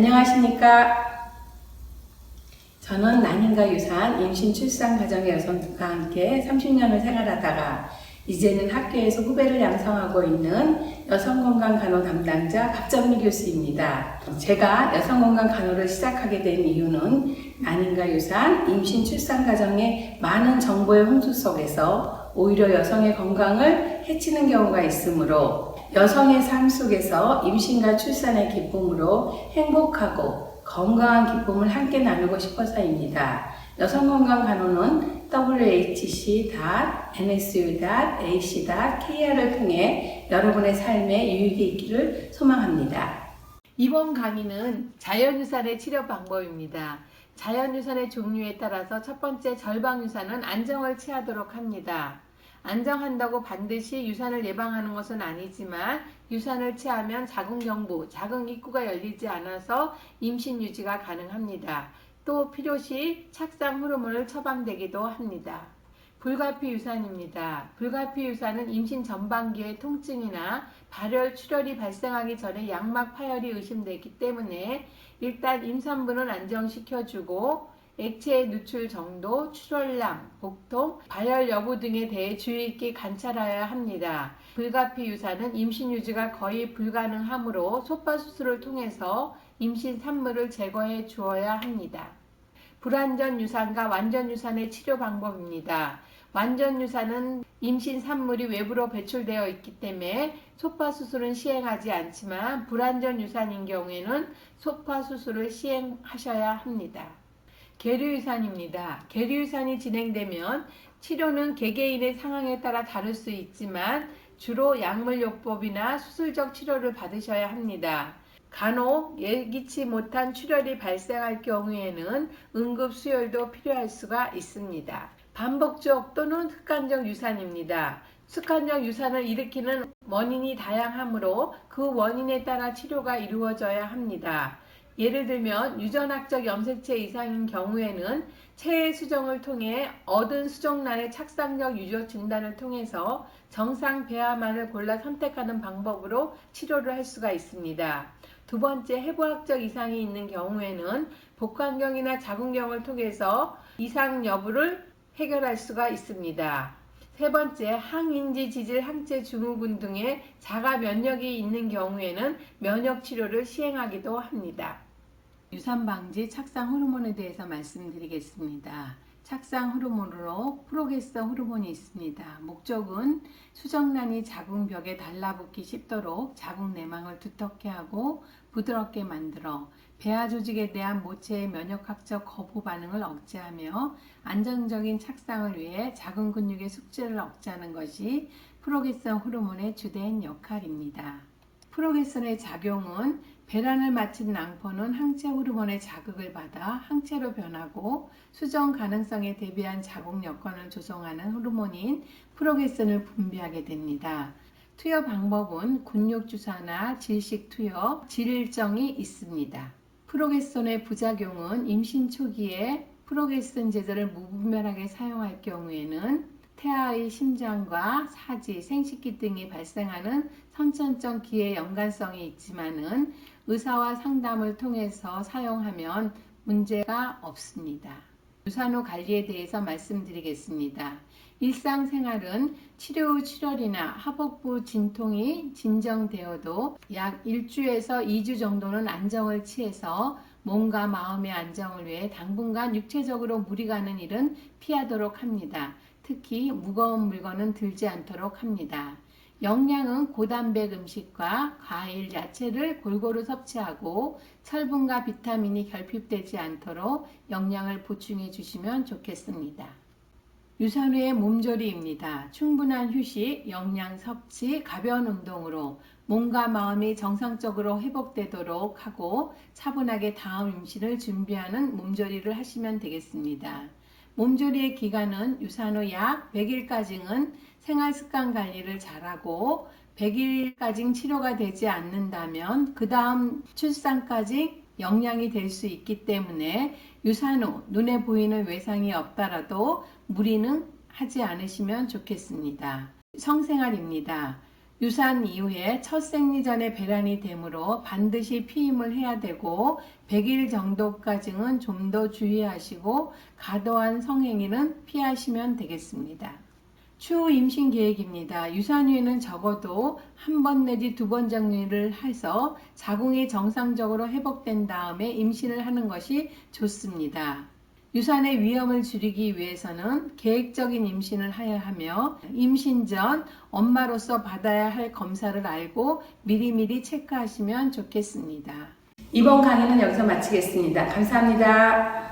안녕하십니까. 저는 난임과 유산, 임신, 출산, 가정의 여성과 함께 30년을 생활하다가 이제는 학교에서 후배를 양성하고 있는 여성건강 간호 담당자 박정미 교수입니다. 제가 여성건강 간호를 시작하게 된 이유는 난임과 유산, 임신, 출산 과정의 많은 정보의 홍수 속에서 오히려 여성의 건강을 해치는 경우가 있으므로 여성의 삶 속에서 임신과 출산의 기쁨으로 행복하고 건강한 기쁨을 함께 나누고 싶어서입니다. 여성건강간호는 whc.nsu.ac.kr을 통해 여러분의 삶에 유익이 있기를 소망합니다. 이번 강의는 자연유산의 치료 방법입니다. 자연유산의 종류에 따라서 첫 번째 절방유산은 안정을 취하도록 합니다. 안정한다고 반드시 유산을 예방하는 것은 아니지만 유산을 취하면 자궁경부, 자궁 입구가 열리지 않아서 임신 유지가 가능합니다. 또 필요시 착상 호르몬을 처방되기도 합니다. 불가피 유산입니다. 불가피 유산은 임신 전반기의 통증이나 발열, 출혈이 발생하기 전에 양막 파열이 의심되기 때문에 일단 임산부는 안정시켜주고 액체 누출 정도, 출혈량, 복통, 발열 여부 등에 대해 주의 있게 관찰하여야 합니다. 불가피 유산은 임신 유지가 거의 불가능하므로 소파 수술을 통해서 임신 산물을 제거해 주어야 합니다. 불완전 유산과 완전 유산의 치료 방법입니다. 완전 유산은 임신 산물이 외부로 배출되어 있기 때문에 소파 수술은 시행하지 않지만 불완전 유산인 경우에는 소파 수술을 시행하셔야 합니다. 계류유산입니다. 계류유산이 진행되면 치료는 개개인의 상황에 따라 다를 수 있지만 주로 약물요법이나 수술적 치료를 받으셔야 합니다. 간혹 예기치 못한 출혈이 발생할 경우에는 응급수혈도 필요할 수가 있습니다. 반복적 또는 습관적 유산입니다. 습관적 유산을 일으키는 원인이 다양하므로 그 원인에 따라 치료가 이루어져야 합니다. 예를 들면 유전학적 염색체 이상인 경우에는 체해 수정을 통해 얻은 수정란의 착상적 유저 진단을 통해서 정상 배아만을 골라 선택하는 방법으로 치료를 할 수가 있습니다. 두 번째, 해부학적 이상이 있는 경우에는 복강경이나 자궁경을 통해서 이상 여부를 해결할 수가 있습니다. 세 번째, 항인지 지질 항체 증후군 등의 자가 면역이 있는 경우에는 면역 치료를 시행하기도 합니다. 유산 방지 착상 호르몬에 대해서 말씀드리겠습니다. 착상 호르몬으로 프로게스테론 호르몬이 있습니다. 목적은 수정란이 자궁벽에 달라붙기 쉽도록 자궁 내막을 두텁게 하고 부드럽게 만들어 배아 조직에 대한 모체의 면역학적 거부 반응을 억제하며 안정적인 착상을 위해 자궁 근육의 숙제를 억제하는 것이 프로게스테론 호르몬의 주된 역할입니다. 프로게스테론의 작용은 배란을 마친 낭포는 항체 호르몬의 자극을 받아 항체로 변하고 수정 가능성에 대비한 자궁 여건을 조성하는 호르몬인 프로게스테론을 분비하게 됩니다. 투여 방법은 근육 주사나 질식 투여, 질정이 있습니다. 프로게스테론의 부작용은 임신 초기에 프로게스테론 제제를 무분별하게 사용할 경우에는 태아의 심장과 사지, 생식기 등이 발생하는 선천적 기의 연관성이 있지만은 의사와 상담을 통해서 사용하면 문제가 없습니다. 유산 후 관리에 대해서 말씀드리겠습니다. 일상생활은 치료 후 출혈이나 하복부 진통이 진정되어도 약 1주에서 2주 정도는 안정을 취해서 몸과 마음의 안정을 위해 당분간 육체적으로 무리 가는 일은 피하도록 합니다. 특히 무거운 물건은 들지 않도록 합니다. 영양은 고단백 음식과 과일, 야채를 골고루 섭취하고 철분과 비타민이 결핍되지 않도록 영양을 보충해 주시면 좋겠습니다. 유산 후의 몸조리입니다. 충분한 휴식, 영양 섭취, 가벼운 운동으로 몸과 마음이 정상적으로 회복되도록 하고 차분하게 다음 임신을 준비하는 몸조리를 하시면 되겠습니다. 몸조리의 기간은 유산 후 약 100일까지는 생활습관 관리를 잘하고 100일까지 치료가 되지 않는다면 그 다음 출산까지 영양이 될 수 있기 때문에 유산 후 눈에 보이는 외상이 없더라도 무리는 하지 않으시면 좋겠습니다. 성생활입니다. 유산 이후에 첫 생리 전에 배란이 되므로 반드시 피임을 해야 되고 100일 정도까지는 좀 더 주의하시고 과도한 성행위는 피하시면 되겠습니다. 추후 임신 계획입니다. 유산 후에는 적어도 한 번 내지 2번 정리를 해서 자궁이 정상적으로 회복된 다음에 임신을 하는 것이 좋습니다. 유산의 위험을 줄이기 위해서는 계획적인 임신을 해야 하며 임신 전 엄마로서 받아야 할 검사를 알고 미리미리 체크하시면 좋겠습니다. 이번 강의는 여기서 마치겠습니다. 감사합니다.